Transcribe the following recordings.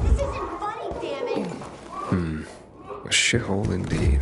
This isn't funny, damn it! A shithole indeed.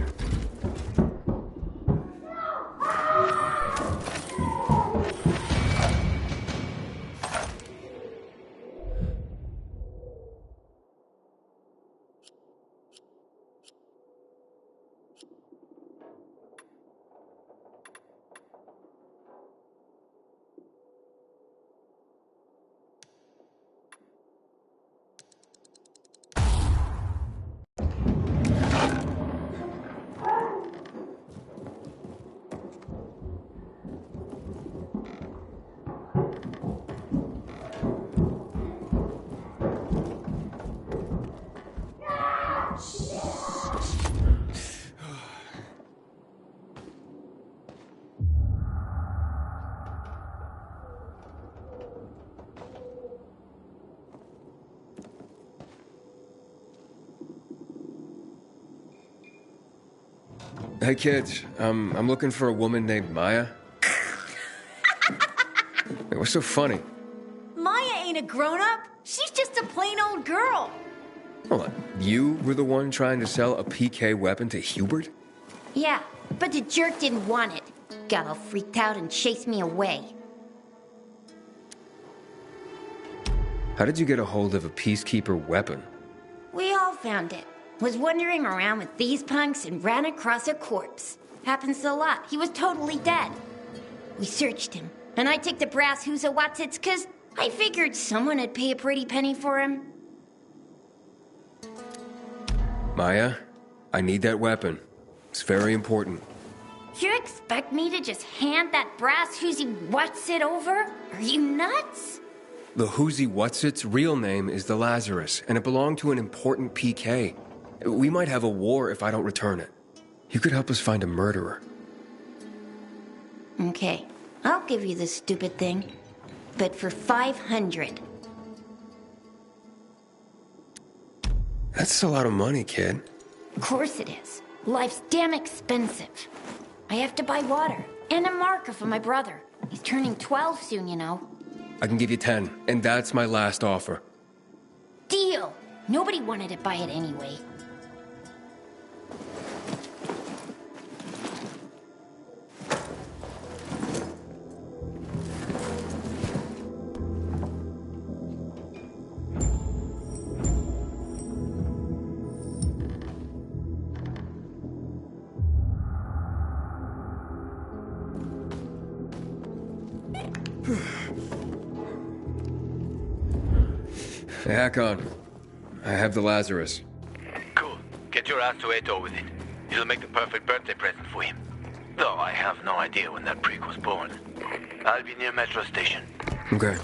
Hey kids, I'm looking for a woman named Maya. Hey, what's so funny? Maya ain't a grown-up. She's just a plain old girl. Hold on, you were the one trying to sell a PK weapon to Hubert? Yeah, but the jerk didn't want it. Got all freaked out and chased me away. How did you get a hold of a Peacekeeper weapon? We all found it. Was wandering around with these punks and ran across a corpse. Happens a lot. He was totally dead. We searched him, and I took the brass who's a Watsits, 'cause I figured someone would pay a pretty penny for him. Maya, I need that weapon. It's very important. You expect me to just hand that brass who's what's it over? Are you nuts? The Who's What's It's real name is the Lazarus, and it belonged to an important PK. We might have a war if I don't return it. You could help us find a murderer. Okay, I'll give you this stupid thing, but for 500. That's a lot of money, kid. Of course it is. Life's damn expensive. I have to buy water and a marker for my brother. He's turning 12 soon, you know. I can give you 10, and that's my last offer. Deal! Nobody wanted to buy it anyway. Hey, Hakon. I have the Lazarus. Cool. Get your ass to Ato with it. It'll make the perfect birthday present for him. Though I have no idea when that prick was born. I'll be near Metro Station. Okay.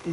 How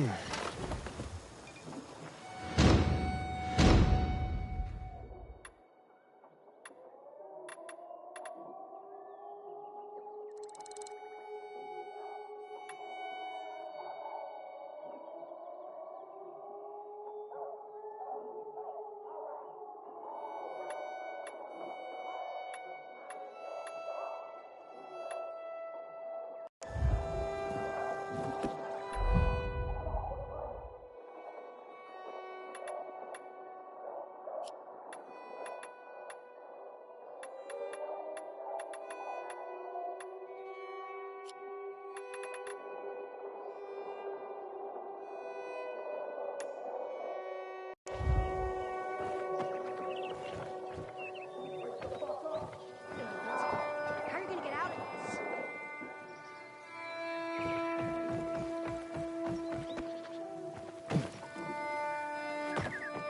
are you gonna get out of this?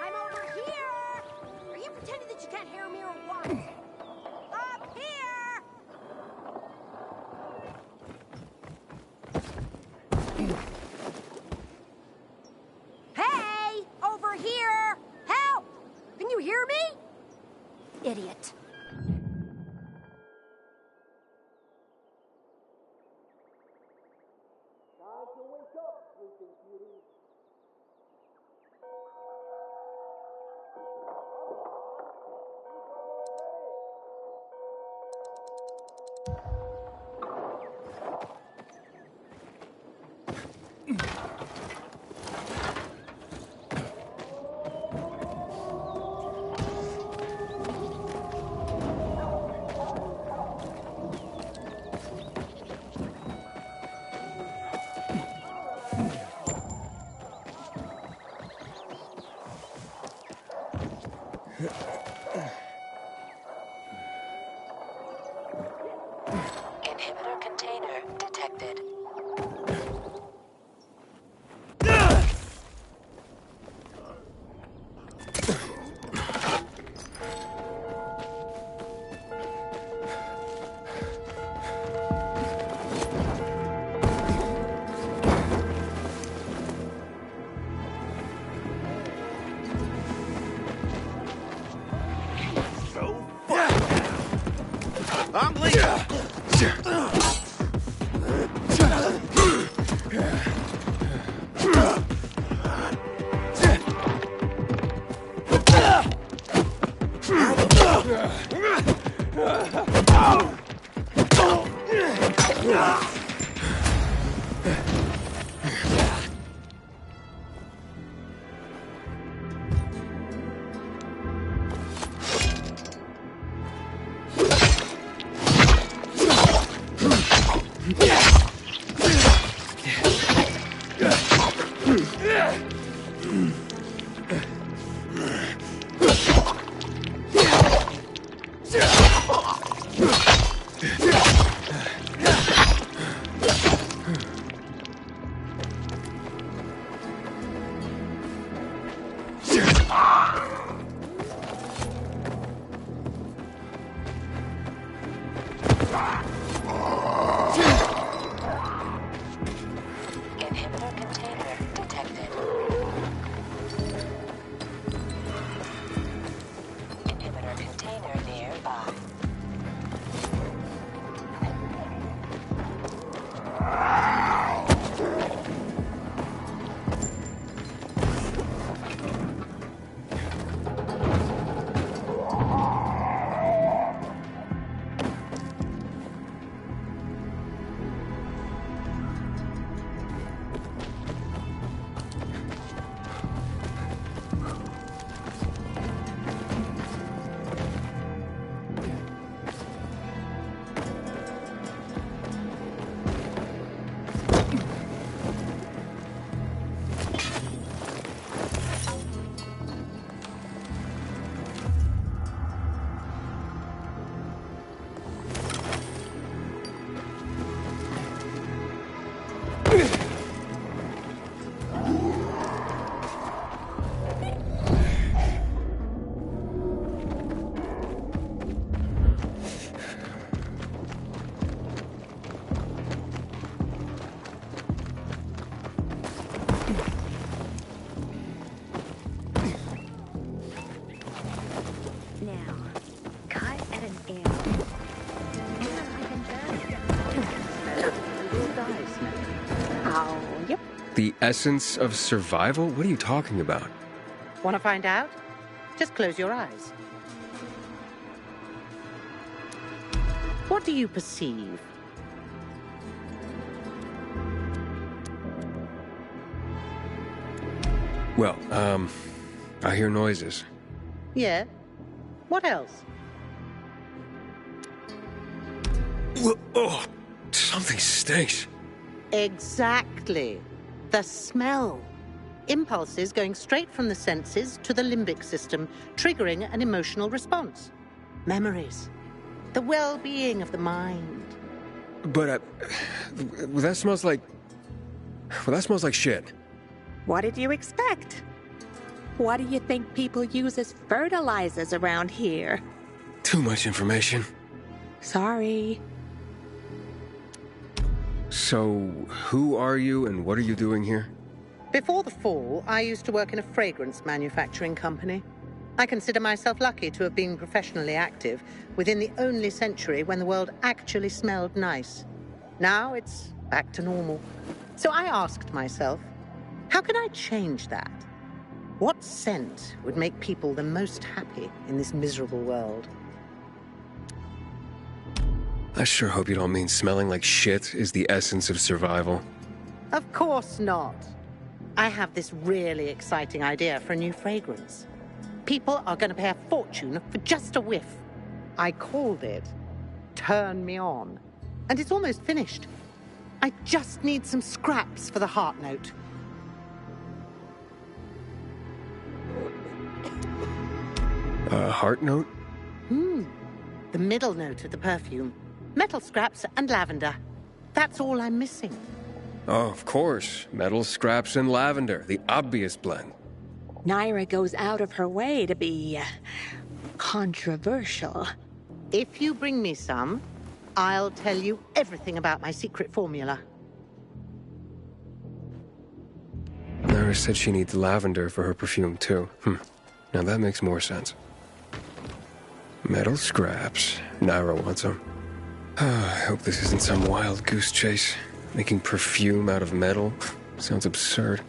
I'm over here! Are you pretending that you can't hear me or what? Up here! Hey! Over here! Help! Can you hear me? Idiot. Inhibitor container detected. I'm leaving. The essence of survival? What are you talking about? Want to find out? Just close your eyes. What do you perceive? Well, I hear noises. Yeah. What else? Oh, something stinks. Exactly. The smell. Impulses going straight from the senses to the limbic system, triggering an emotional response. Memories. The well-being of the mind. But, well, that smells like... Well, that smells like shit. What did you expect? What do you think people use as fertilizers around here? Too much information. Sorry. So, who are you and what are you doing here? Before the fall, I used to work in a fragrance manufacturing company. I consider myself lucky to have been professionally active within the only century when the world actually smelled nice. Now it's back to normal. So I asked myself, how can I change that? What scent would make people the most happy in this miserable world? I sure hope you don't mean smelling like shit is the essence of survival. Of course not. I have this really exciting idea for a new fragrance. People are going to pay a fortune for just a whiff. I called it Turn Me On. And it's almost finished. I just need some scraps for the heart note. Heart note? The middle note of the perfume. Metal scraps and lavender. That's all I'm missing. Oh, of course. Metal scraps and lavender. The obvious blend. Naira goes out of her way to be controversial. If you bring me some, I'll tell you everything about my secret formula. Naira said she needs lavender for her perfume, too. Now that makes more sense. Metal scraps. Naira wants them. I hope this isn't some wild goose chase. Making perfume out of metal sounds absurd.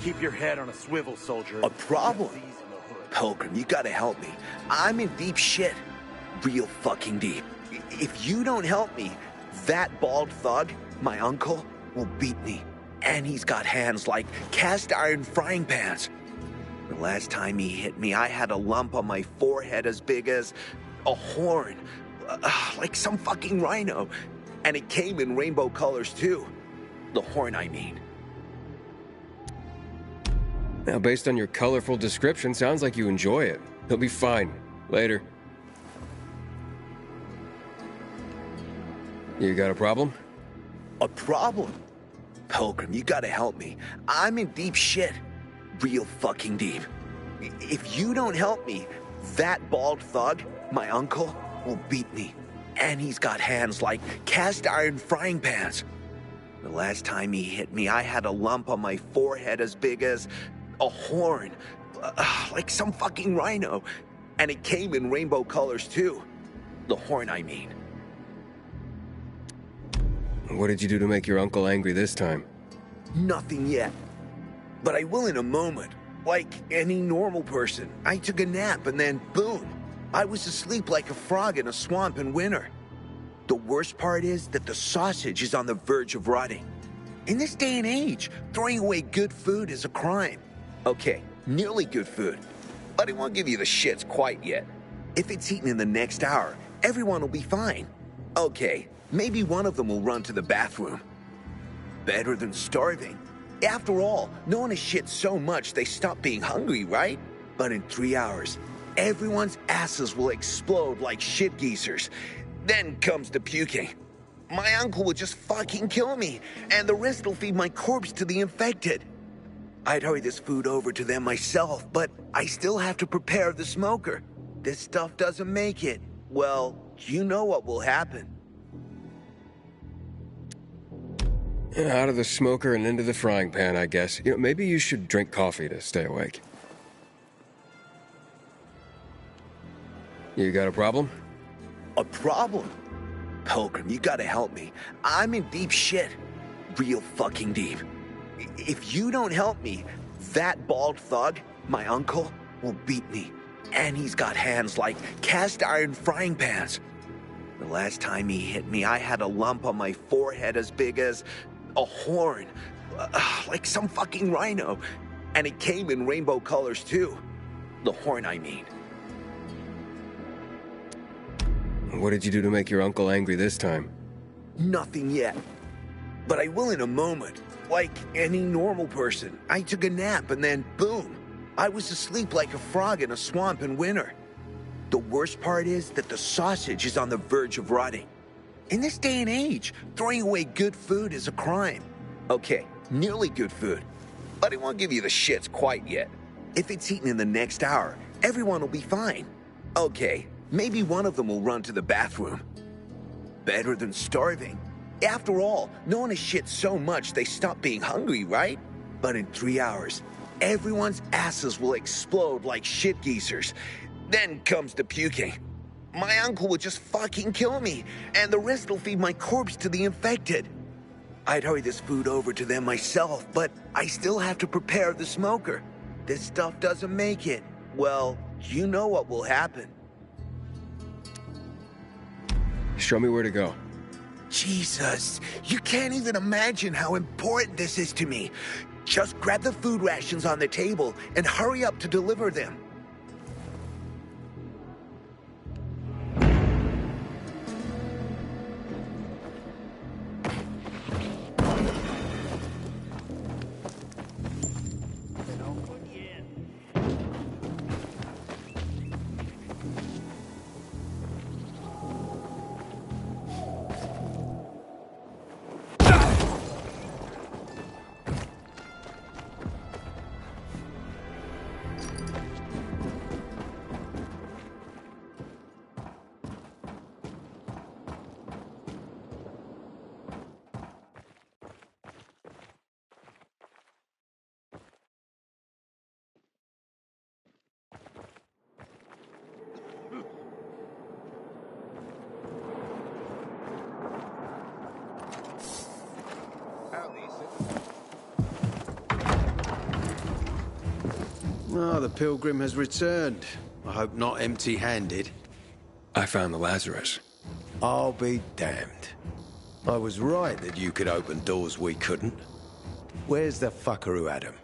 Keep your head on a swivel, soldier. A problem? Pilgrim, you gotta help me. I'm in deep shit. Real fucking deep. If you don't help me, that bald thug, my uncle, will beat me. And he's got hands like cast iron frying pans. The last time he hit me, I had a lump on my forehead as big as a horn. Like some fucking rhino. And it came in rainbow colors too. The horn, I mean. Now, based on your colorful description, sounds like you enjoy it. He'll be fine. Later. You got a problem? A problem? Pilgrim, you gotta help me. I'm in deep shit. Real fucking deep. If you don't help me, that bald thug, my uncle, will beat me. And he's got hands like cast iron frying pans. The last time he hit me, I had a lump on my forehead as big as a horn. Like some fucking rhino. And it came in rainbow colors too. The horn, I mean. What did you do to make your uncle angry this time? Nothing yet. But I will in a moment. Like any normal person. I took a nap and then boom. I was asleep like a frog in a swamp in winter. The worst part is that the sausage is on the verge of rotting. In this day and age, throwing away good food is a crime. Okay, nearly good food. But I won't give you the shits quite yet. If it's eaten in the next hour, everyone will be fine. Okay, maybe one of them will run to the bathroom. Better than starving. After all, no one has shit so much they stop being hungry, right? But in 3 hours, everyone's asses will explode like shit geezers. Then comes the puking. my uncle will just fucking kill me, and the rest will feed my corpse to the infected. I'd hurry this food over to them myself, but I still have to prepare the smoker. This stuff doesn't make it. Well, you know what will happen. Out of the smoker and into the frying pan, I guess. You know, maybe you should drink coffee to stay awake. You got a problem? A problem? Pilgrim, you gotta help me. I'm in deep shit. Real fucking deep. If you don't help me, that bald thug, my uncle, will beat me. And he's got hands like cast iron frying pans. The last time he hit me, I had a lump on my forehead as big as a horn. Like some fucking rhino. And it came in rainbow colors too. The horn, I mean. What did you do to make your uncle angry this time? Nothing yet. But I will in a moment. Like any normal person. I took a nap and then boom. I was asleep like a frog in a swamp in winter. The worst part is that the sausage is on the verge of rotting. In this day and age, throwing away good food is a crime. Okay, nearly good food. But it won't give you the shits quite yet. If it's eaten in the next hour, everyone will be fine. Okay, maybe one of them will run to the bathroom. Better than starving. After all, no one has shit so much they stop being hungry, right? But in 3 hours, everyone's asses will explode like shit geezers. Then comes the puking. My uncle will just fucking kill me, and the rest will feed my corpse to the infected. I'd hurry this food over to them myself, but I still have to prepare the smoker. This stuff doesn't make it. Well, you know what will happen. Show me where to go. Jesus, you can't even imagine how important this is to me. Just grab the food rations on the table and hurry up to deliver them. Ah, the pilgrim has returned. I hope not empty-handed. I found the Lazarus. I'll be damned. I was right that you could open doors we couldn't. Where's the fucker who had him?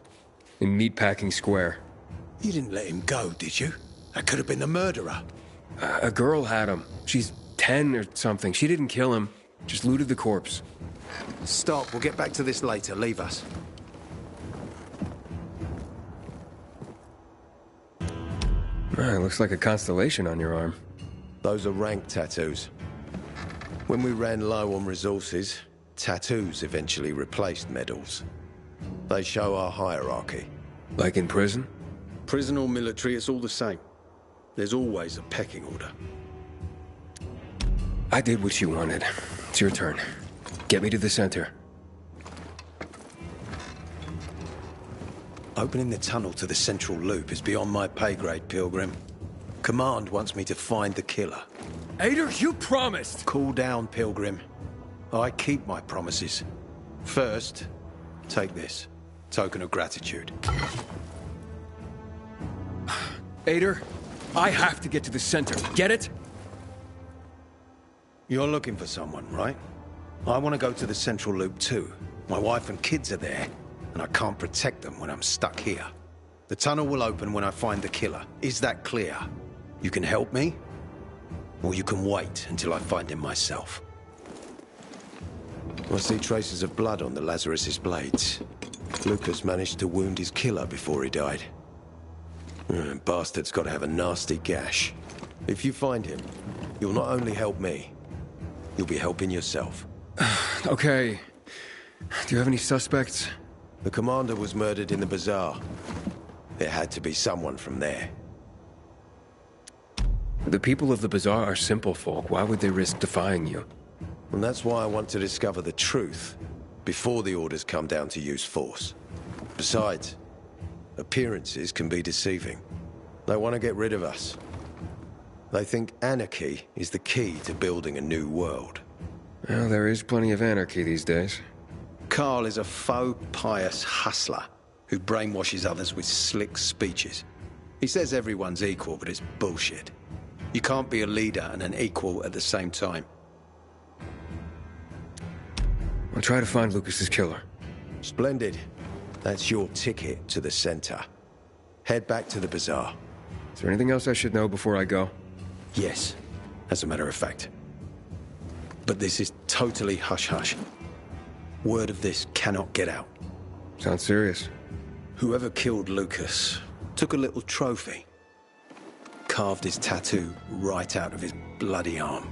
In Meatpacking Square. You didn't let him go, did you? That could have been the murderer. A girl had him. She's 10 or something. She didn't kill him. Just looted the corpse. Stop, we'll get back to this later. Leave us. It looks like a constellation on your arm. Those are rank tattoos. When we ran low on resources, tattoos eventually replaced medals. They show our hierarchy. Like in prison? Prison or military, it's all the same. There's always a pecking order. I did what you wanted. It's your turn. Get me to the center. Opening the tunnel to the central loop is beyond my pay grade, Pilgrim. Command wants me to find the killer. Ader, you promised! Cool down, Pilgrim. I keep my promises. First, take this. Token of gratitude. Ader, I have to get to the center. Get it? You're looking for someone, right? I want to go to the central loop too. My wife and kids are there, and I can't protect them when I'm stuck here. The tunnel will open when I find the killer. Is that clear? You can help me, or you can wait until I find him myself. I see traces of blood on the Lazarus's blades. Lucas managed to wound his killer before he died. Bastard's got to have a nasty gash. If you find him, you'll not only help me, you'll be helping yourself. Okay. Do you have any suspects? The commander was murdered in the bazaar. It had to be someone from there. The people of the bazaar are simple folk. Why would they risk defying you? And that's why I want to discover the truth before the orders come down to use force. Besides, appearances can be deceiving. They want to get rid of us. They think anarchy is the key to building a new world. Well, there is plenty of anarchy these days. Carl is a faux pious hustler who brainwashes others with slick speeches. He says everyone's equal, but it's bullshit. You can't be a leader and an equal at the same time. I'll try to find Lucas's killer. Splendid. That's your ticket to the center. Head back to the bazaar. Is there anything else I should know before I go? Yes, as a matter of fact. But this is totally hush-hush. Word of this cannot get out. Sounds serious. Whoever killed Lucas took a little trophy. Carved his tattoo right out of his bloody arm.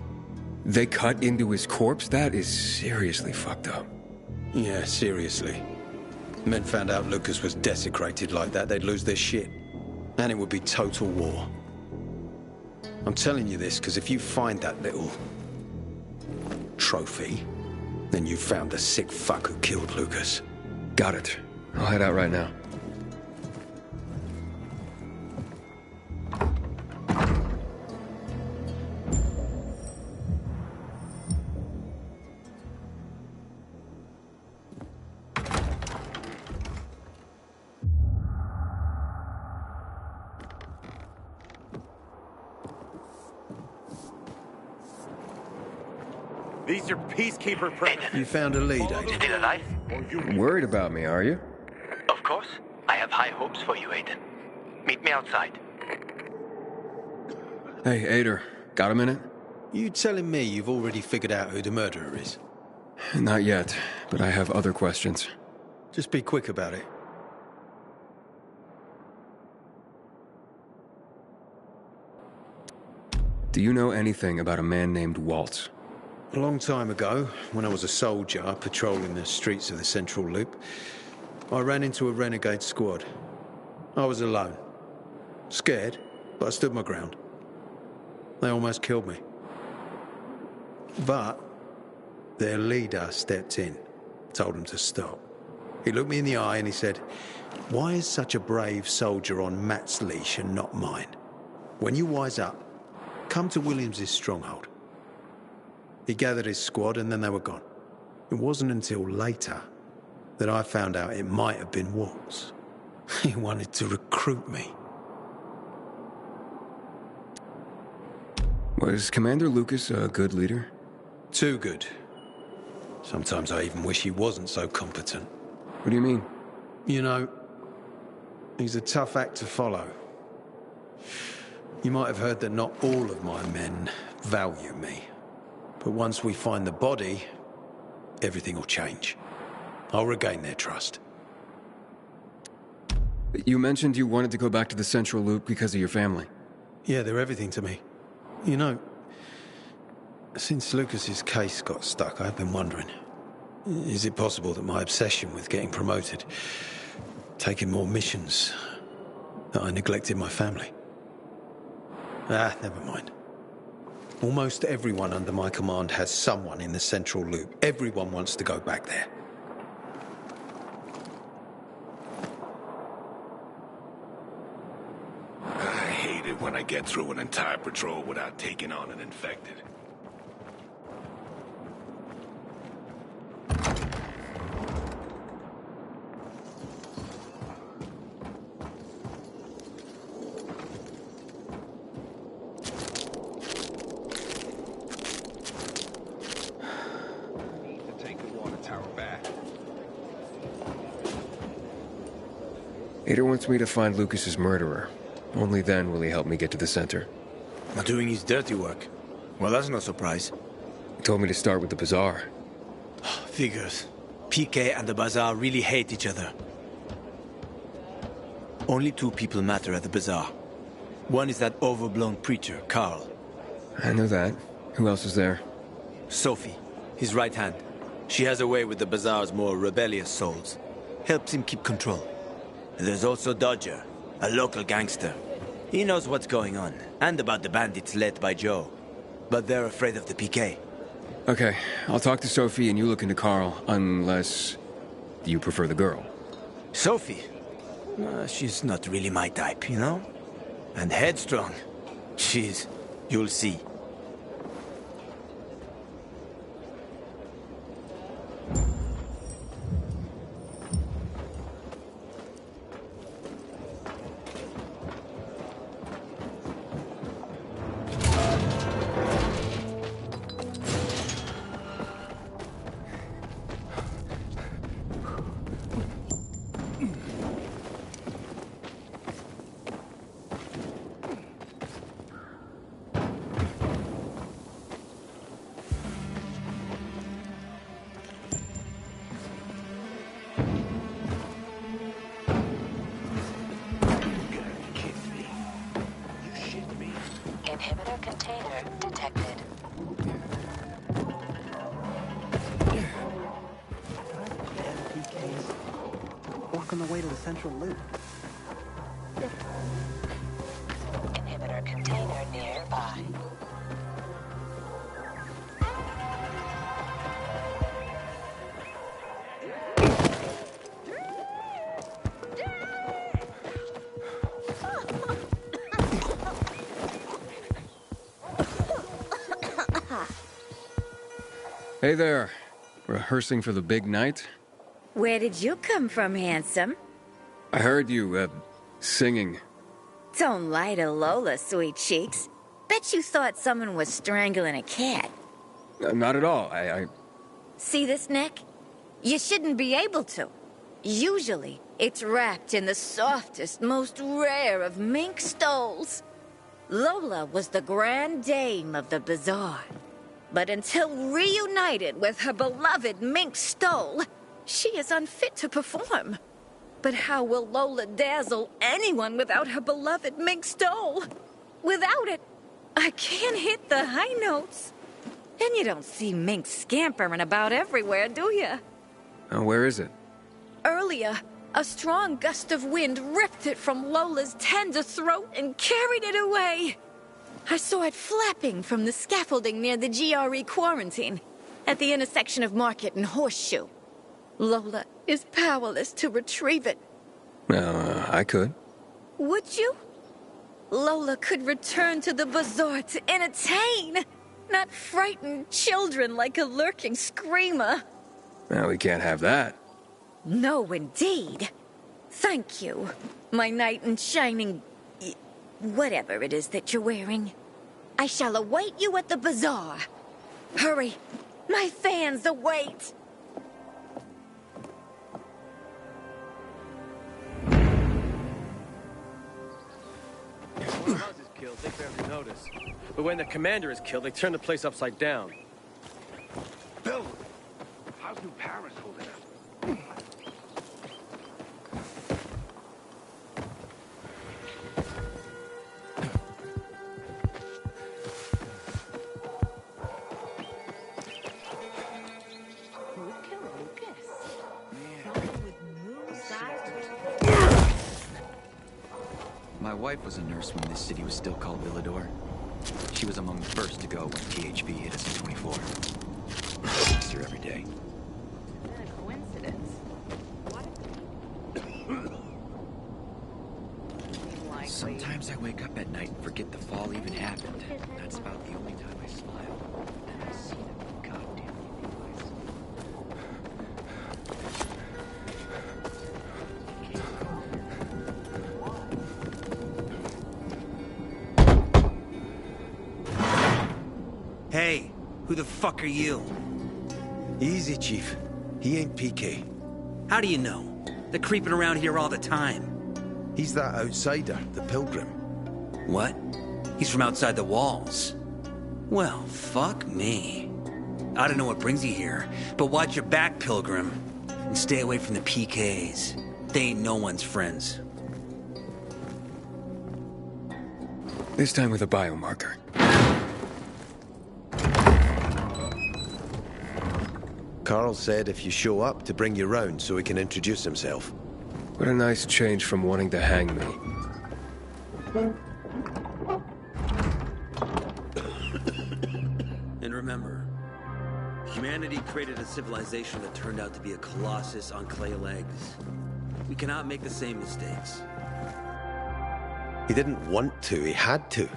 They cut into his corpse? That is seriously fucked up. Yeah, seriously. Men found out Lucas was desecrated like that, they'd lose their shit. And it would be total war. I'm telling you this because if you find that little trophy, then you found the sick fuck who killed Lucas. Got it. I'll head out right now. These are peacekeeper premises. You found a lead, Aiden. Still alive? Worried about me, are you? Of course. I have high hopes for you, Aiden. Meet me outside. Hey, Ader, got a minute? You telling me you've already figured out who the murderer is? Not yet, but I have other questions. Just be quick about it. Do you know anything about a man named Waltz? A long time ago, when I was a soldier patrolling the streets of the Central Loop, I ran into a renegade squad. I was alone. Scared, but I stood my ground. They almost killed me. But their leader stepped in, told them to stop. He looked me in the eye and he said, "Why is such a brave soldier on Matt's leash and not mine? When you wise up, come to Williams's stronghold." He gathered his squad and then they were gone. It wasn't until later that I found out it might have been Waltz. He wanted to recruit me. Was Commander Lucas a good leader? Too good. Sometimes I even wish he wasn't so competent. What do you mean? You know, he's a tough act to follow. You might have heard that not all of my men value me. But once we find the body, everything will change. I'll regain their trust. You mentioned you wanted to go back to the Central Loop because of your family. Yeah, they're everything to me. You know, since Lucas's case got stuck, I've been wondering, is it possible that my obsession with getting promoted, taking more missions, that I neglected my family? Never mind. Almost everyone under my command has someone in the Central Loop. Everyone wants to go back there. I hate it when I get through an entire patrol without taking on an infected. Ader wants me to find Lucas's murderer. Only then will he help me get to the center. Not doing his dirty work. Well, that's no surprise. He told me to start with the bazaar. Figures. PK and the bazaar really hate each other. Only two people matter at the bazaar. One is that overblown preacher, Carl. I know that. Who else is there? Sophie, his right hand. She has a way with the Bazaar's more rebellious souls. Helps him keep control. There's also Dodger, a local gangster. He knows what's going on, and about the bandits led by Joe. But they're afraid of the PK. Okay, I'll talk to Sophie and you look into Carl, unless you prefer the girl. Sophie? She's not really my type, you know? And headstrong. You'll see. Inhibitor container detected. Walk on the way to the central loop. Inhibitor container nearby. Hey there. Rehearsing for the big night? Where did you come from, handsome? I heard you, singing. Don't lie to Lola, sweet cheeks. Bet you thought someone was strangling a cat. Not at all. I... See this neck? You shouldn't be able to. Usually, it's wrapped in the softest, most rare of mink stoles. Lola was the grand dame of the bazaar. But until reunited with her beloved mink stole, she is unfit to perform. But how will Lola dazzle anyone without her beloved mink stole? Without it, I can't hit the high notes. And you don't see mink scampering about everywhere, do you? Where is it? Earlier, a strong gust of wind ripped it from Lola's tender throat and carried it away. I saw it flapping from the scaffolding near the GRE quarantine, at the intersection of Market and Horseshoe. Lola is powerless to retrieve it. I could. Would you? Lola could return to the bazaar to entertain, not frighten children like a lurking screamer. Well, we can't have that. No, indeed. Thank you, my knight in shining... whatever it is that you're wearing. I shall await you at the bazaar. Hurry, my fans await. When Buzz is killed, they barely notice. But when the commander is killed, they turn the place upside down. Bill, how's New Paris holding up? My wife was a nurse when this city was still called Villador. She was among the first to go when THP hit us in 24. I miss her every day. What a coincidence. Sometimes I wake up at night and forget the fall even happened. That's about the only time I smile. And I see them goddamn eyes. Hey, who the fuck are you? Easy, Chief. He ain't PK. How do you know? They're creeping around here all the time. He's that outsider, the Pilgrim. What? He's from outside the walls. Well, fuck me. I don't know what brings you here, but watch your back, Pilgrim. And stay away from the PKs. They ain't no one's friends. This time with a biomarker. Carl said if you show up to bring you round so he can introduce himself. What a nice change from wanting to hang me. And remember, humanity created a civilization that turned out to be a colossus on clay legs. We cannot make the same mistakes. He didn't want to, he had to.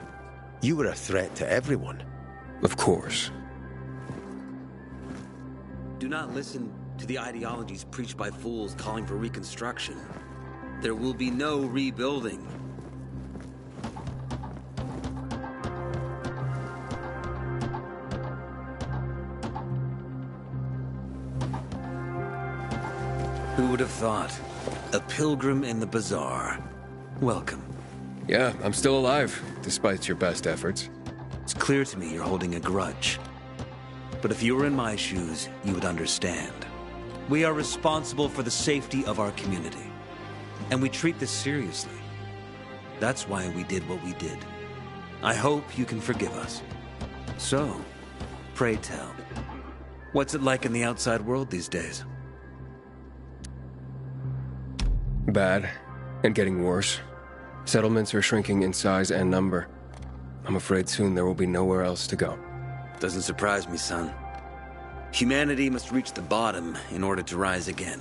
You were a threat to everyone. Of course. Do not listen to the ideologies preached by fools calling for reconstruction. There will be no rebuilding. Who would have thought? A pilgrim in the bazaar. Welcome. Yeah, I'm still alive, despite your best efforts. It's clear to me you're holding a grudge. But if you were in my shoes, you would understand. We are responsible for the safety of our community. And we treat this seriously. That's why we did what we did. I hope you can forgive us. So, pray tell, what's it like in the outside world these days? Bad, and getting worse. Settlements are shrinking in size and number. I'm afraid soon there will be nowhere else to go. Doesn't surprise me, son. Humanity must reach the bottom in order to rise again.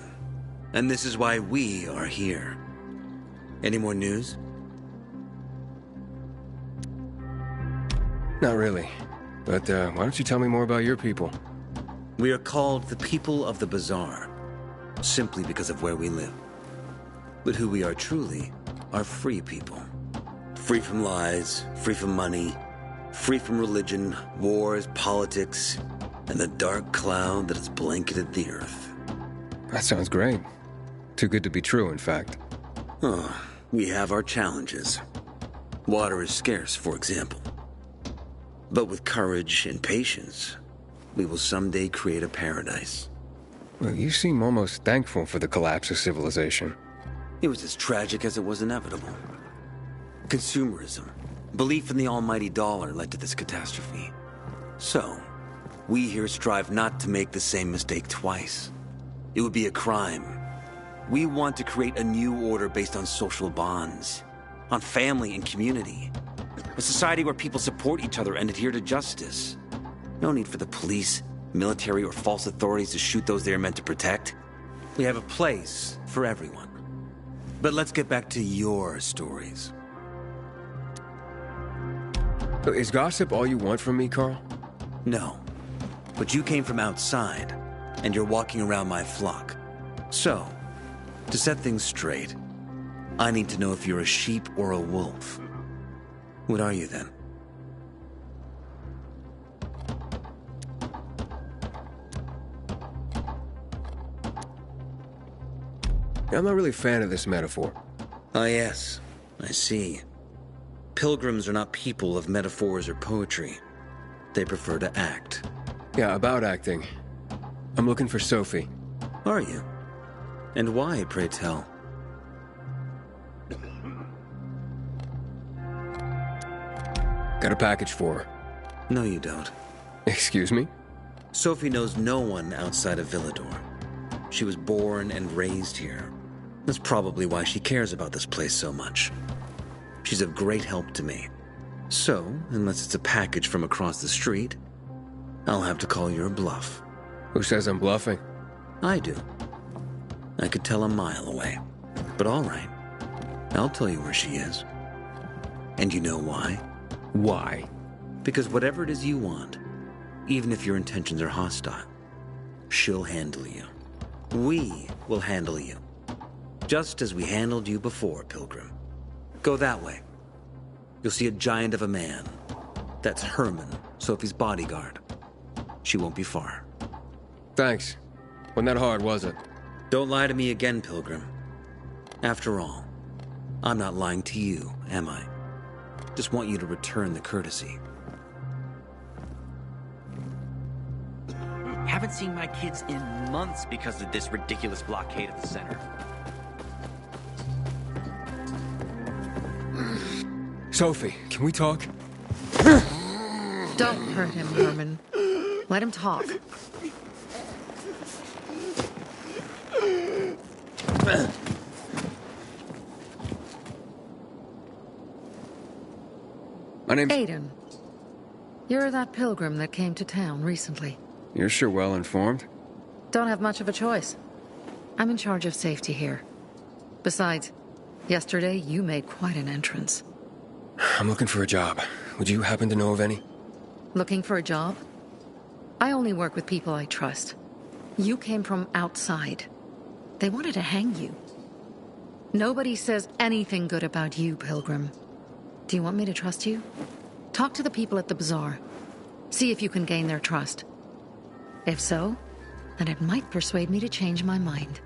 And this is why we are here. Any more news? Not really. But why don't you tell me more about your people? We are called the people of the bazaar, simply because of where we live. But who we are truly are free people. Free from lies, free from money, free from religion, wars, politics, and the dark cloud that has blanketed the earth. That sounds great. Too good to be true, in fact. Oh, we have our challenges. Water is scarce, for example. But with courage and patience, we will someday create a paradise. Well, you seem almost thankful for the collapse of civilization. It was as tragic as it was inevitable. Consumerism, belief in the almighty dollar led to this catastrophe. So, we here strive not to make the same mistake twice. It would be a crime. We want to create a new order based on social bonds, on family and community. A society where people support each other and adhere to justice. No need for the police, military, or false authorities to shoot those they are meant to protect. We have a place for everyone. But let's get back to your stories. Is gossip all you want from me, Carl? No. But you came from outside, and you're walking around my flock. So, to set things straight, I need to know if you're a sheep or a wolf. What are you then? I'm not really a fan of this metaphor. Ah, yes. I see. Pilgrims are not people of metaphors or poetry. They prefer to act. Yeah, about acting. I'm looking for Sophie. Are you? And why, pray tell? Got a package for her. No, you don't. Excuse me? Sophie knows no one outside of Villador. She was born and raised here. That's probably why she cares about this place so much. She's of great help to me. So, unless it's a package from across the street, I'll have to call your bluff. Who says I'm bluffing? I do. I could tell a mile away. But all right. I'll tell you where she is. And you know why? Why? Because whatever it is you want, even if your intentions are hostile, she'll handle you. We will handle you. Just as we handled you before, Pilgrim. Go that way. You'll see a giant of a man. That's Herman, Sophie's bodyguard. She won't be far. Thanks. Wasn't that hard, was it? Don't lie to me again, Pilgrim. After all, I'm not lying to you, am I? Just want you to return the courtesy. Haven't seen my kids in months because of this ridiculous blockade of the center. Sophie, can we talk? Don't hurt him, Herman. Let him talk. My name's... Aiden. You're that pilgrim that came to town recently. You're sure well informed. Don't have much of a choice. I'm in charge of safety here. Besides, yesterday you made quite an entrance. I'm looking for a job. Would you happen to know of any? Looking for a job? I only work with people I trust. You came from outside. They wanted to hang you. Nobody says anything good about you, Pilgrim. Do you want me to trust you? Talk to the people at the bazaar. See if you can gain their trust. If so, then it might persuade me to change my mind.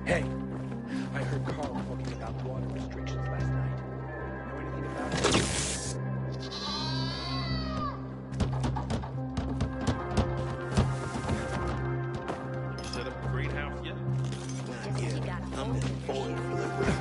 Hey, I heard Carl talking about water restrictions last night. Know anything about it? You set up a greenhouse yet? Not yet. I'm in forward for the river.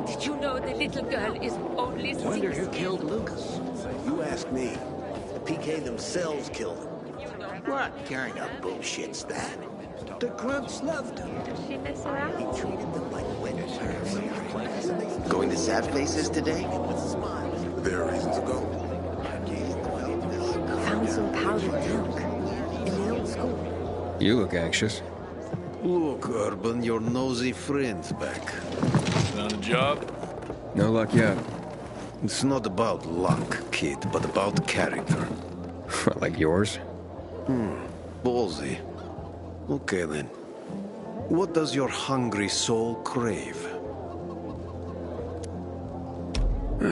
Did you know the little girl is only 6 Wonder who killed Lucas. You ask me. The PK themselves killed him. What kind of bullshit's that? The grunts loved him. He treated them like wet parasites. Going to sad faces today? There are reasons to go. Found some powdered milk in the old school. You look anxious. Look, Urban, your nosy friend's back. Found a job? No luck yet. It's not about luck, kid, but about character. Like yours? Ballsy. Okay, then. What does your hungry soul crave?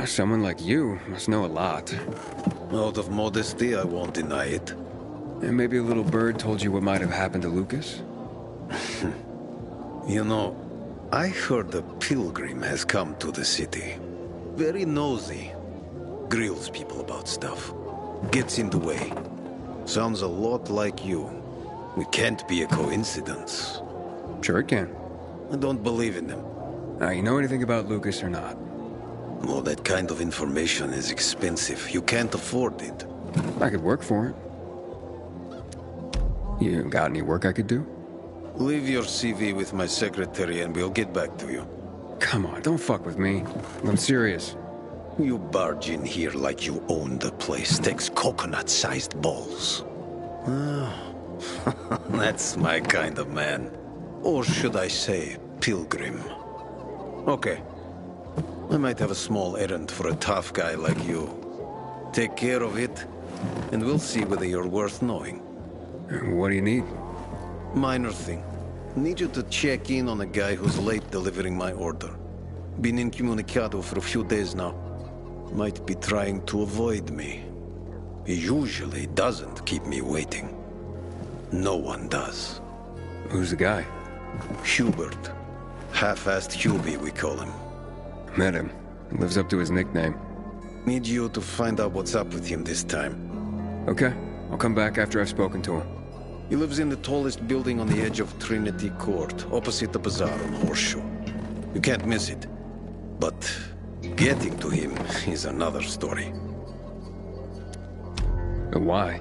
Someone like you must know a lot. Out of modesty, I won't deny it. And maybe a little bird told you what might have happened to Lucas? You know, I heard a pilgrim has come to the city. Very nosy. Grills people about stuff. Gets in the way. Sounds a lot like you. It can't be a coincidence. Sure it can. I don't believe in them. You know anything about Lucas or not? Well, that kind of information is expensive. You can't afford it. I could work for it. You got any work I could do? Leave your CV with my secretary and we'll get back to you. Come on, don't fuck with me. I'm serious. You barge in here like you own the place. Takes coconut-sized balls. That's my kind of man. Or should I say, pilgrim. Okay. I might have a small errand for a tough guy like you. Take care of it, and we'll see whether you're worth knowing. What do you need? Minor thing. Need you to check in on a guy who's late delivering my order. Been incommunicado for a few days now. Might be trying to avoid me. He usually doesn't keep me waiting. No one does. Who's the guy? Hubert. Half-assed Hubie, we call him. Met him. Lives up to his nickname. Need you to find out what's up with him this time. Okay. I'll come back after I've spoken to him. He lives in the tallest building on the edge of Trinity Court, opposite the bazaar on Horseshoe. You can't miss it. But getting to him is another story. Why?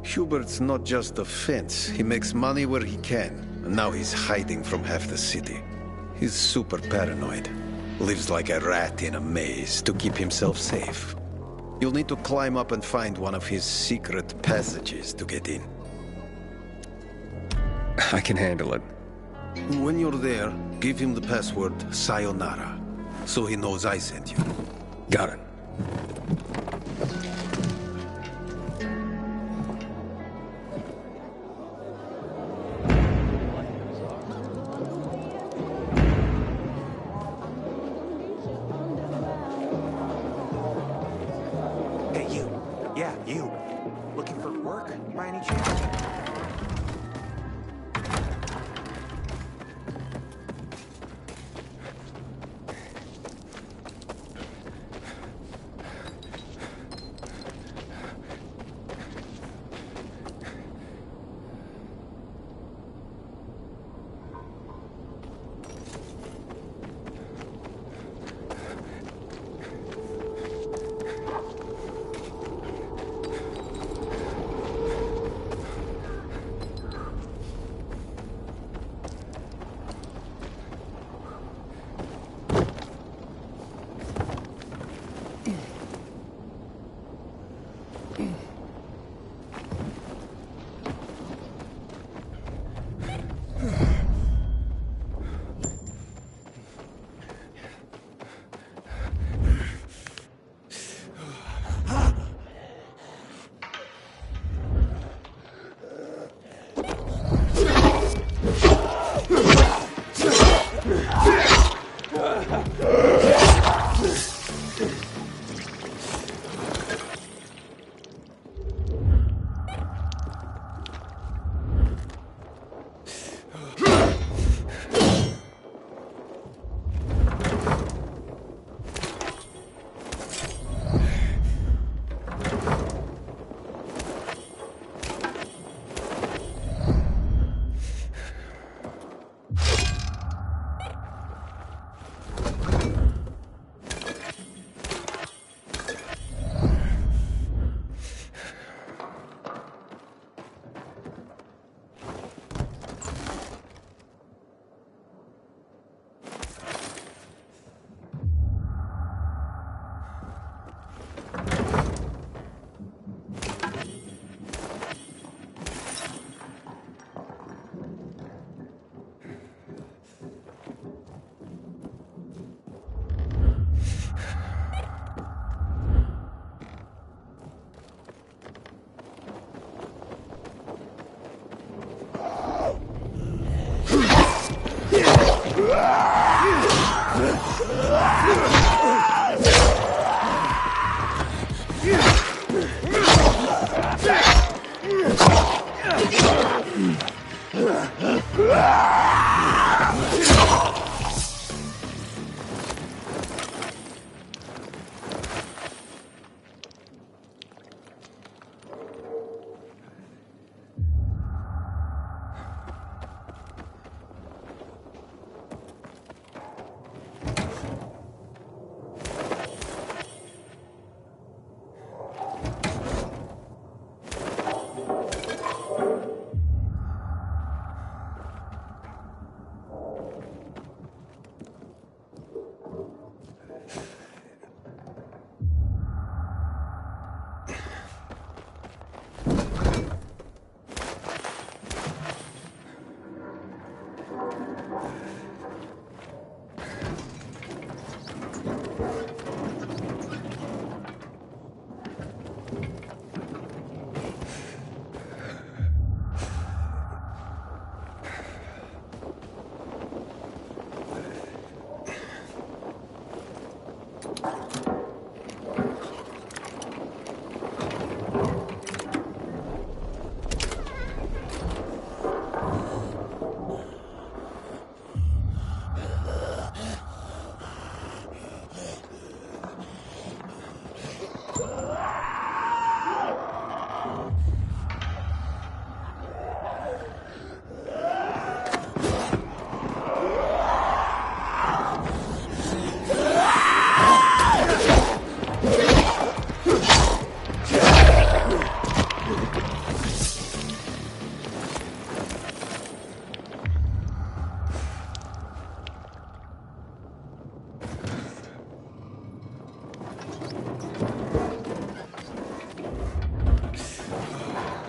Hubert's not just a fence. He makes money where he can, and now he's hiding from half the city. He's super paranoid. Lives like a rat in a maze to keep himself safe. You'll need to climb up and find one of his secret passages to get in. I can handle it. When you're there, give him the password Sayonara, so he knows I sent you. Got it. Hey, you. Yeah, you. Looking for work, by any chance?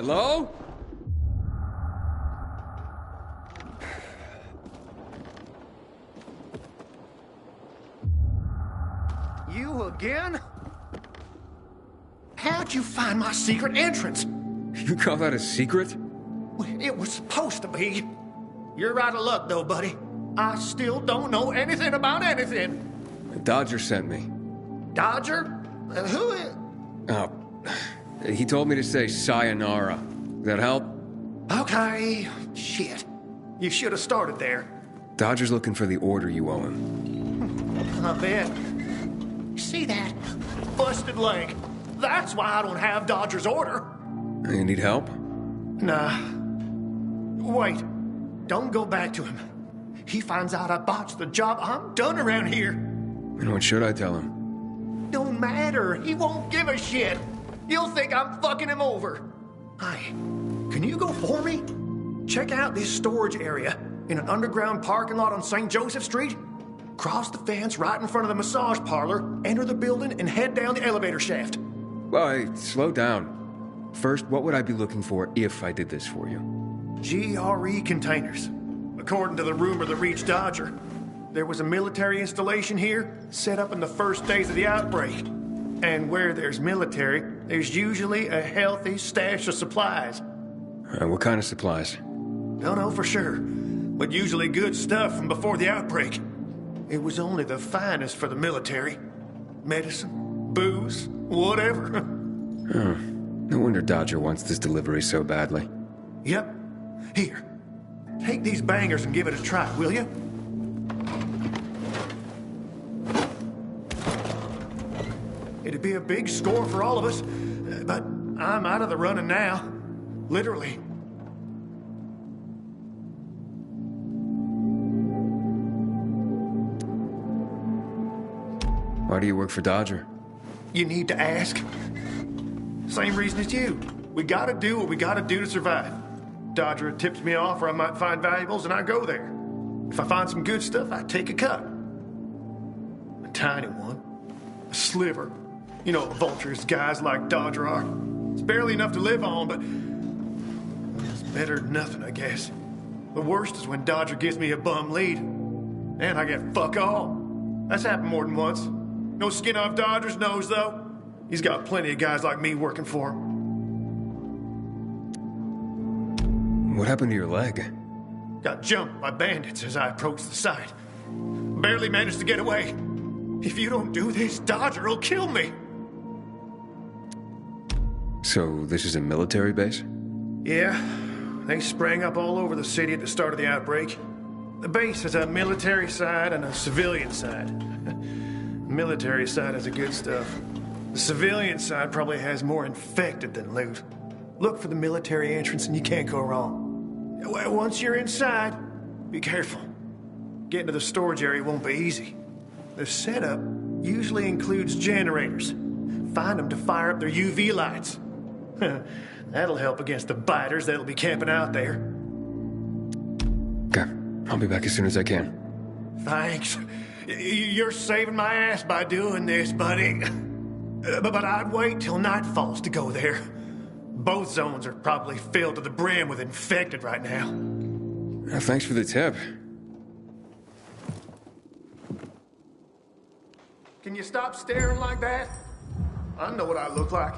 Hello? You again? How'd you find my secret entrance? You call that a secret? It was supposed to be. You're out of luck, though, buddy. I still don't know anything about anything. Dodger sent me. Dodger? Who is... Oh, he told me to say sayonara. That help? Okay. Shit. You should have started there. Dodger's looking for the order you owe him. I bet. See that? Busted leg. That's why I don't have Dodger's order. You need help? Nah. Wait. Don't go back to him. He finds out I botched the job, I'm done around here. And what should I tell him? Don't matter. He won't give a shit. He'll think I'm fucking him over. Hi. Can you go for me? Check out this storage area in an underground parking lot on St. Joseph Street. Cross the fence right in front of the massage parlor, enter the building, and head down the elevator shaft. Well, hey, slow down. First, what would I be looking for if I did this for you? GRE containers. According to the rumor that reached Dodger, there was a military installation here set up in the first days of the outbreak. And where there's military, there's usually a healthy stash of supplies. What kind of supplies? Don't know for sure, but usually good stuff from before the outbreak. It was only the finest for the military. Medicine, booze, whatever. Oh, no wonder Dodger wants this delivery so badly. Yep. Here. Take these bangers and give it a try, will you? It'd be a big score for all of us, but I'm out of the running now. Literally. Why do you work for Dodger? You need to ask. Same reason as you. We gotta do what we gotta do to survive. Dodger tips me off where I might find valuables, and I go there. If I find some good stuff, I take a cut. A tiny one. A sliver. You know what vultures guys like Dodger are. It's barely enough to live on, but it's better than nothing, I guess. The worst is when Dodger gives me a bum lead, and I get fuck all. That's happened more than once. No skin off Dodger's nose, though. He's got plenty of guys like me working for him. What happened to your leg? Got jumped by bandits as I approached the site. Barely managed to get away. If you don't do this, Dodger will kill me. So, this is a military base? Yeah, they sprang up all over the city at the start of the outbreak. The base has a military side and a civilian side. The military side has the good stuff. The civilian side probably has more infected than loot. Look for the military entrance and you can't go wrong. Once you're inside, be careful. Getting to the storage area won't be easy. The setup usually includes generators. Find them to fire up their UV lights. That'll help against the biters that'll be camping out there. Okay, I'll be back as soon as I can. Thanks. You're saving my ass by doing this, buddy. But I'd wait till night falls to go there. Both zones are probably filled to the brim with infected right now. Thanks for the tip. Can you stop staring like that? I know what I look like.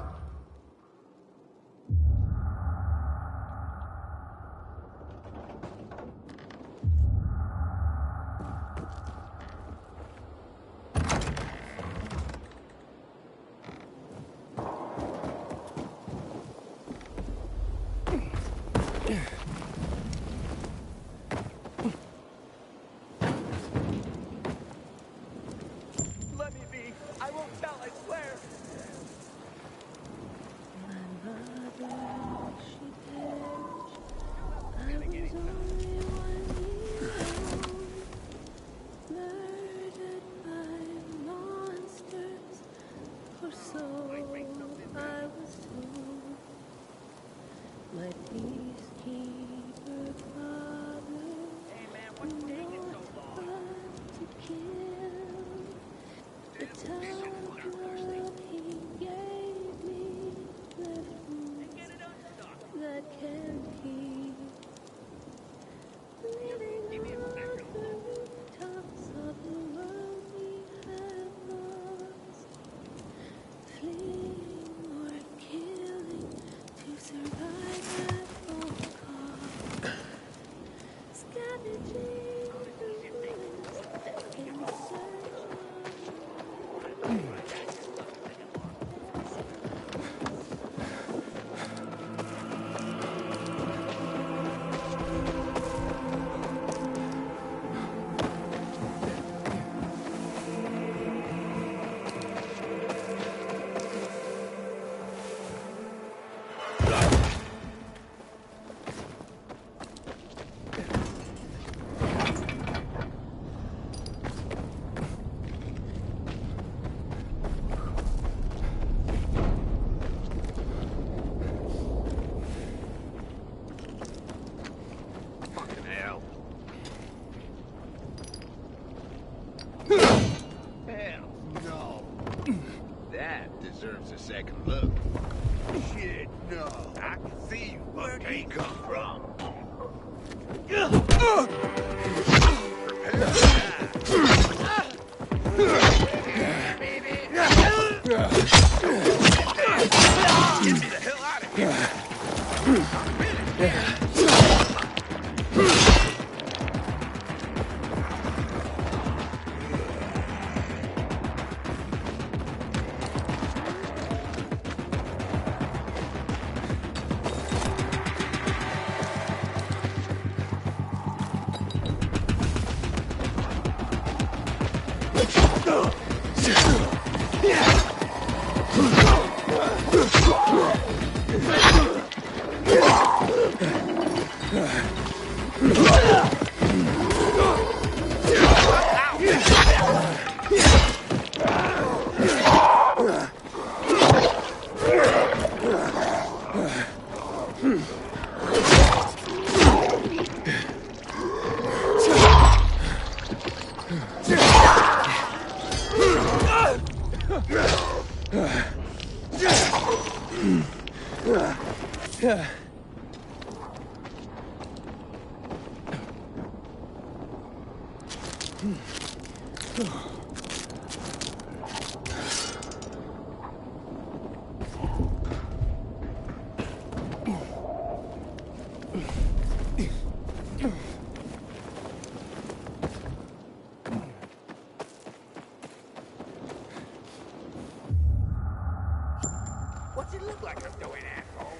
that deserves a second look. Shit, no. I can see where he come from. Get me the hell out of here! What's it look like I'm doing, asshole?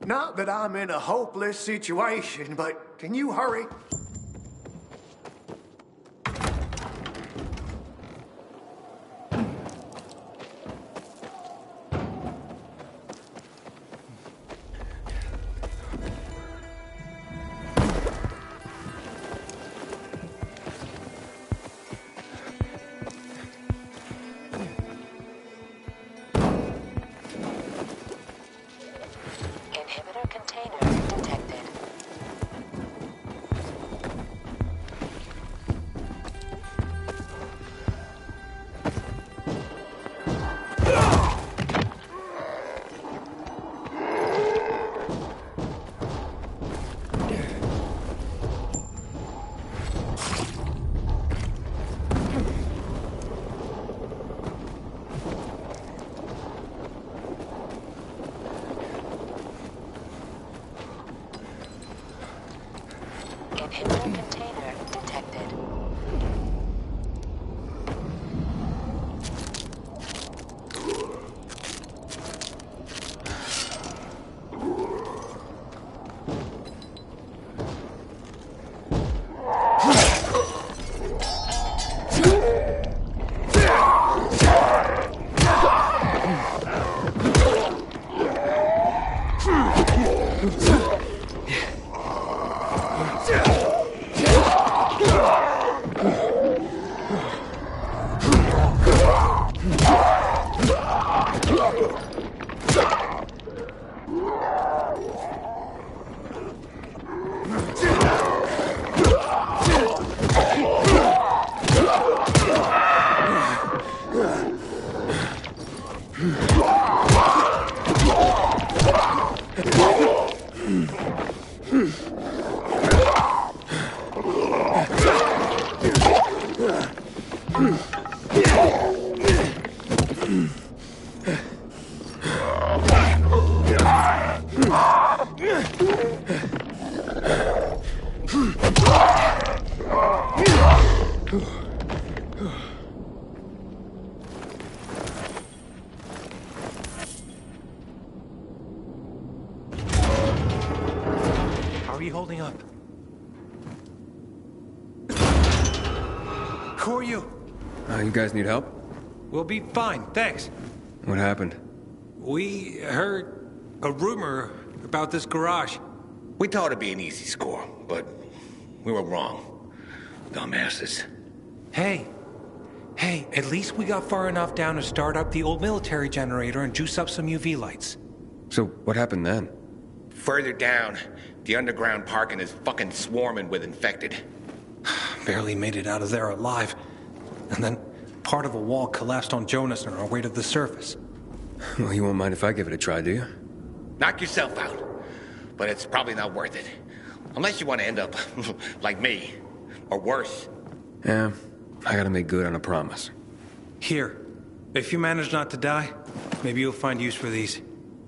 Not that I'm in a hopeless situation, but can you hurry? Inhibitor container detected. How are you holding up? Who are you? You guys need help? We'll be fine, thanks. What happened? We heard a rumor about this garage. We thought it'd be an easy score, but we were wrong. Dumbasses. Hey, at least we got far enough down to start up the old military generator and juice up some UV lights. So, what happened then? Further down, the underground parking is fucking swarming with infected. Barely made it out of there alive. And then part of a wall collapsed on Jonas on our way to the surface. Well, you won't mind if I give it a try, do you? Knock yourself out. But it's probably not worth it. Unless you want to end up like me. Or worse. Yeah, I gotta make good on a promise. Here, if you manage not to die, maybe you'll find use for these.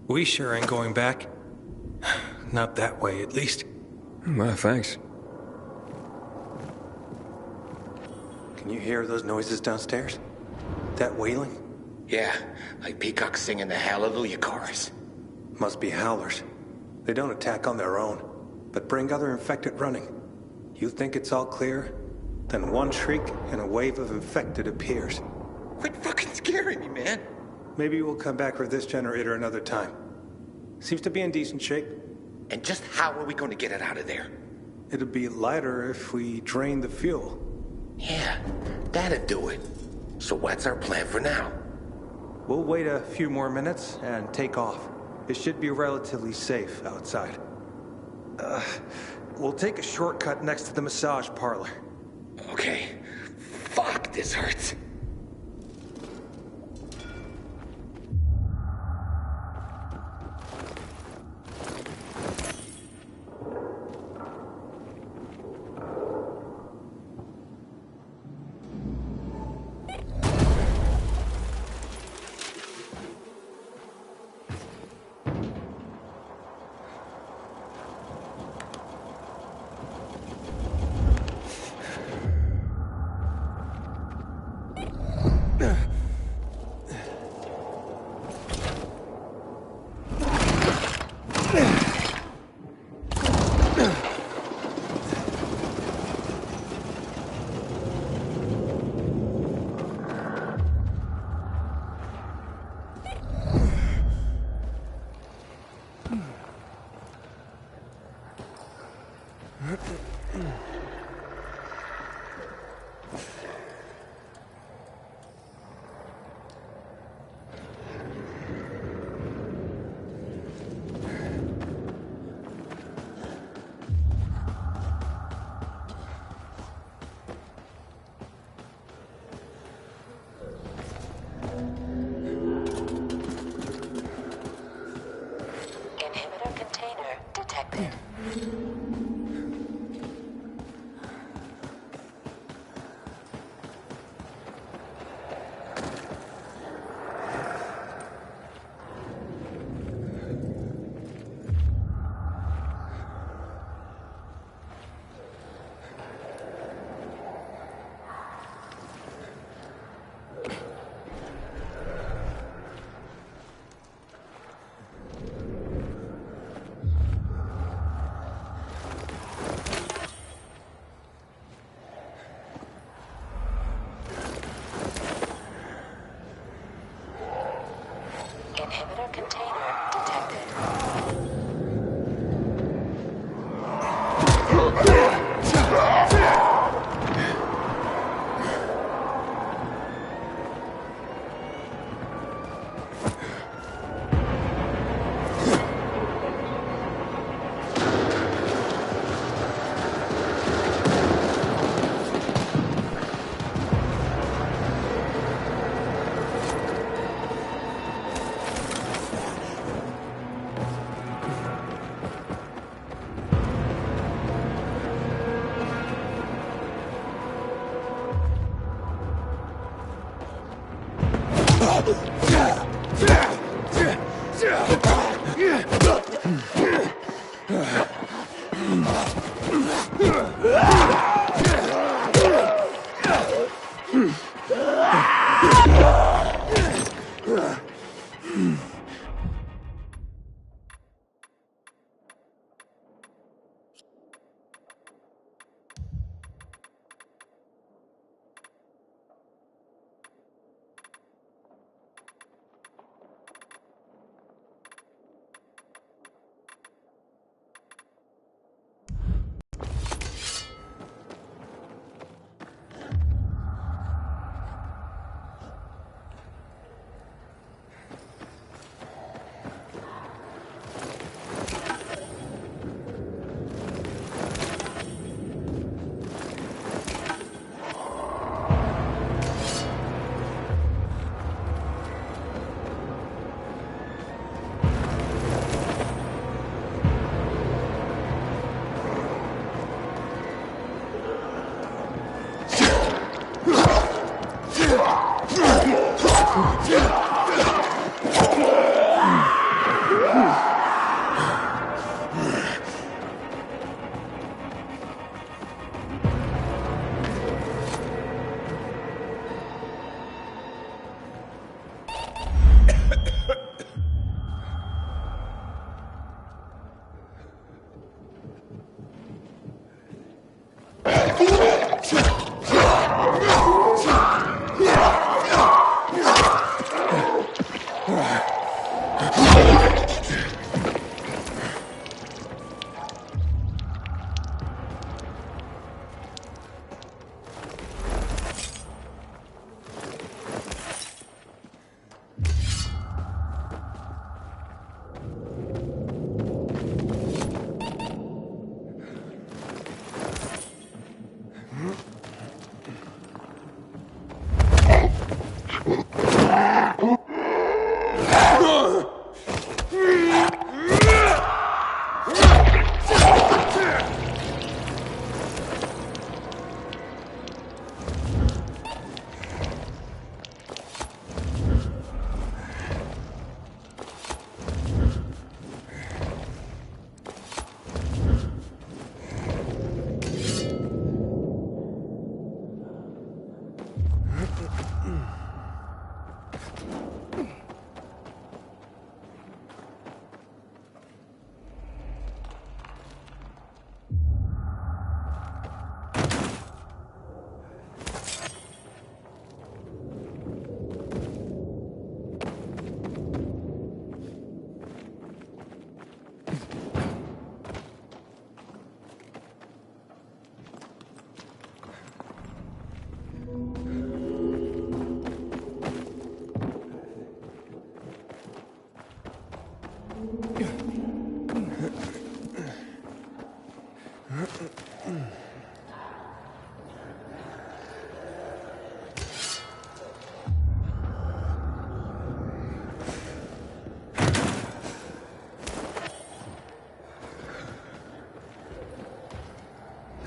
We sure ain't going back. Not that way, at least. Well, thanks. Can you hear those noises downstairs? That wailing? Yeah, like peacocks singing the Hallelujah chorus. Must be howlers. They don't attack on their own, but bring other infected running. You think it's all clear? Then one shriek and a wave of infected appears. Quit fucking scaring me, man. Maybe we'll come back for this generator another time. Seems to be in decent shape. And just how are we going to get it out of there? It'll be lighter if we drain the fuel. Yeah, that'd do it. So what's our plan for now? We'll wait a few more minutes and take off. It should be relatively safe outside. We'll take a shortcut next to the massage parlor. Okay. Fuck, this hurts.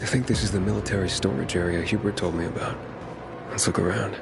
I think this is the military storage area Hubert told me about. Let's look around.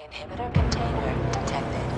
Inhibitor container detected.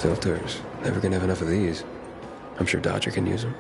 Filters. Never gonna have enough of these. I'm sure Dodger can use them.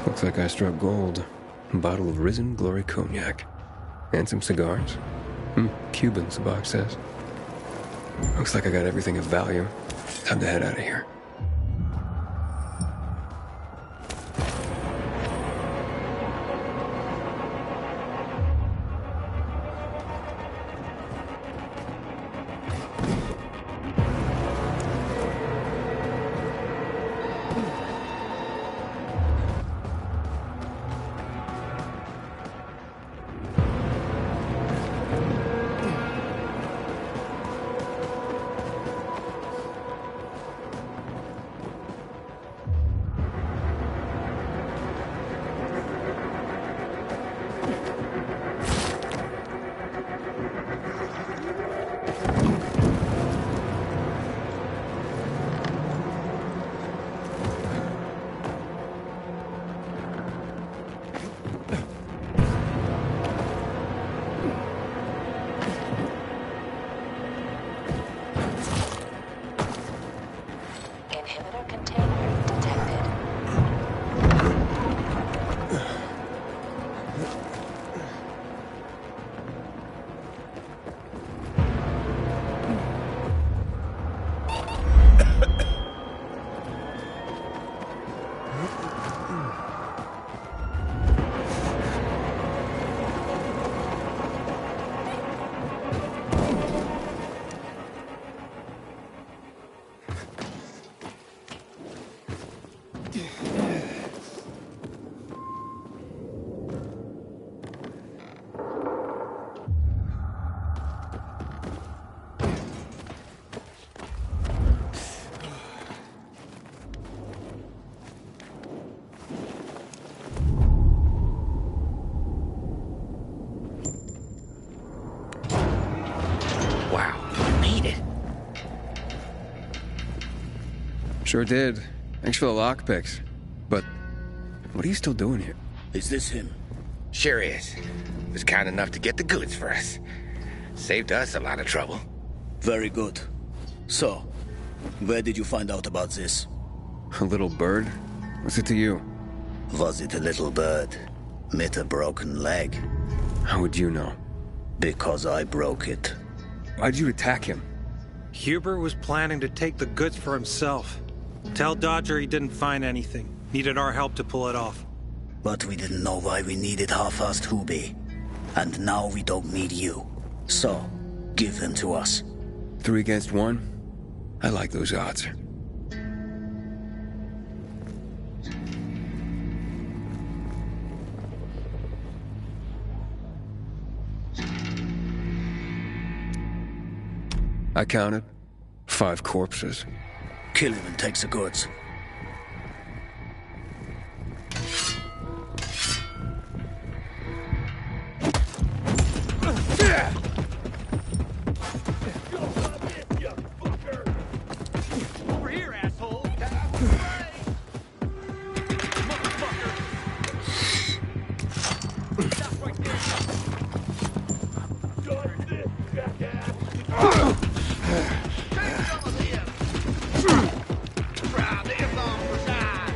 Looks like I struck gold. A bottle of Risen Glory Cognac. And some cigars. Cubans, the box says. Looks like I got everything of value. Time to head out of here. Inhibitor container detected. Sure did. Thanks for the lockpicks. But what are you still doing here? Is this him? Sure is. Was kind enough to get the goods for us. Saved us a lot of trouble. Very good. So, where did you find out about this? A little bird? What's it to you? Was it a little bird? Met a broken leg? How would you know? Because I broke it. Why'd you attack him? Huber was planning to take the goods for himself. Tell Dodger he didn't find anything. Needed our help to pull it off. But we didn't know why we needed half-assed Hubie. And now we don't need you. So, give them to us. 3 against 1? I like those odds. I counted 5 corpses. Kill him and take the goods. Over here, asshole! Stop right there! Dodge this, jackass! Take some of this! Proud this on for side!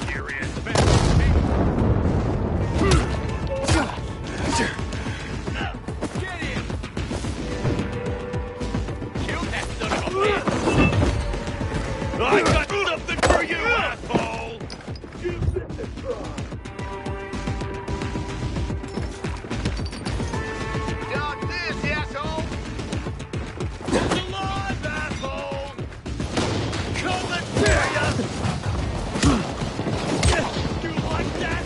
Curious Get him! Kill that son of a bitch! I got something for you, asshole! Give it a try. Dodge this, asshole! It's alive, asshole! Coming for ya! You like that?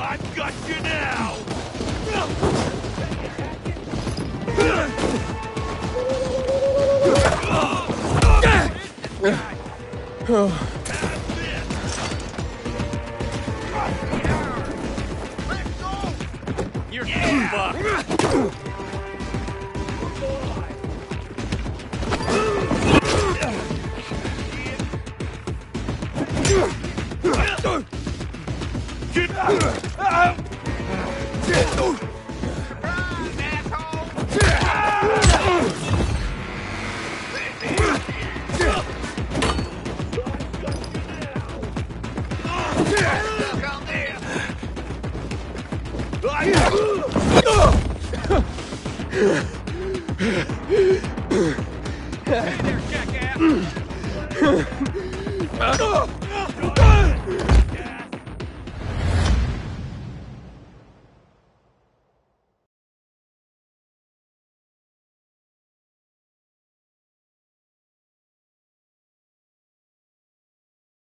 I've got you now! You're fucked! Get out! Surprise, asshole! Hey there, jackass!